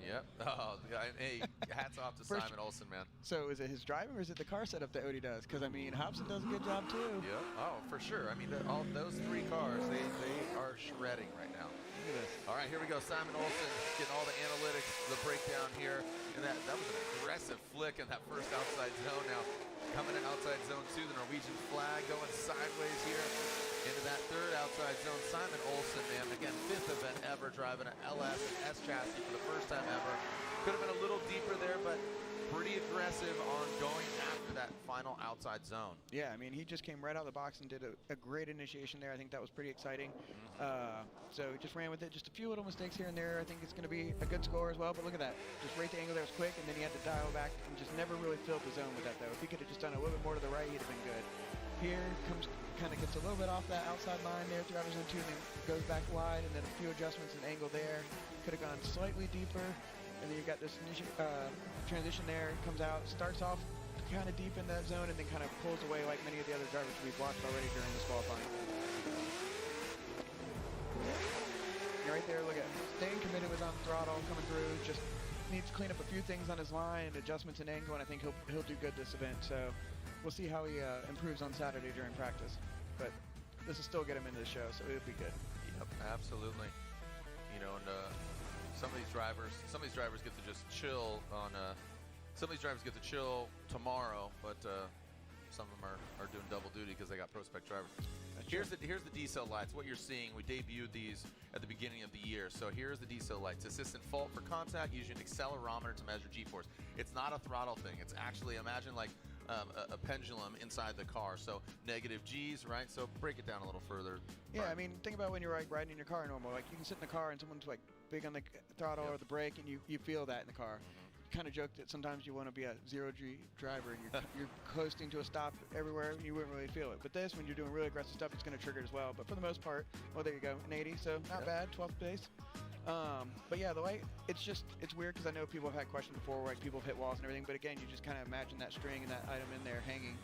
Yep. Oh, hey, hats off to Simen Olsen, man. So is it his driving or is it the car setup that Odie does? Because, I mean, Hobson does a good job, too. Yep. Oh, for sure. I mean, all those 3 cars, they are shredding right now. Look at this. All right, here we go. Simen Olsen getting all the analytics, the breakdown here. And that was an aggressive flick in that first outside zone. Now, coming in outside zone 2, the Norwegian flag going sideways here into that 3rd outside zone. Simen Olsen, man, again, 5th event ever, driving an LS and S chassis for the first time ever. Could have been a little deeper there, but pretty aggressive on going after that final outside zone. Yeah, I mean, he just came right out of the box and did a great initiation there. I think that was pretty exciting. So he just ran with it. Just a few little mistakes here and there. I think it's going to be a good score as well. But look at that. Just right the angle there was quick, and then he had to dial back and just never really filled the zone with that, though. If he could have just done a little bit more to the right, he'd have been good. Here comes, kind of gets a little bit off that outside line there, driver's zone 2, and then goes back wide, and then a few adjustments in angle there. Could have gone slightly deeper. And then you've got this transition there, comes out, starts off kind of deep in that zone, and then kind of pulls away like many of the other drivers we've watched already during this qualifying. Right there, look at staying committed with on throttle, coming through, just needs to clean up a few things on his line, adjustments in angle, and I think he'll do good this event. So we'll see how he improves on Saturday during practice. But this will still get him into the show, so it'll be good. Yep, absolutely. You know, and some of these drivers get to just chill on. Some of these drivers get to chill tomorrow, but some of them are doing double duty because they got pro spec drivers. Here's the D-cell lights. What you're seeing, we debuted these at the beginning of the year. So here's the D-cell lights. Assistant fault for contact, using an accelerometer to measure G-force. It's not a throttle thing. It's actually, imagine like a pendulum inside the car. So negative G's, right? So break it down a little further. Yeah, I mean, think about when you're like riding in your car normal. Like you can sit in the car and someone's like big on the throttle or the brake, and you feel that in the car. Kind of joke that sometimes you want to be a zero-G driver and you're coasting to a stop everywhere and you wouldn't really feel it. But this, when you're doing really aggressive stuff, it's going to trigger it as well. But for the most part, well, there you go, an 80, so not bad, 12th place. But yeah, the way it's weird because I know people have had questions before where like people have hit walls and everything. But again, you just kind of imagine that string and that item in there hanging.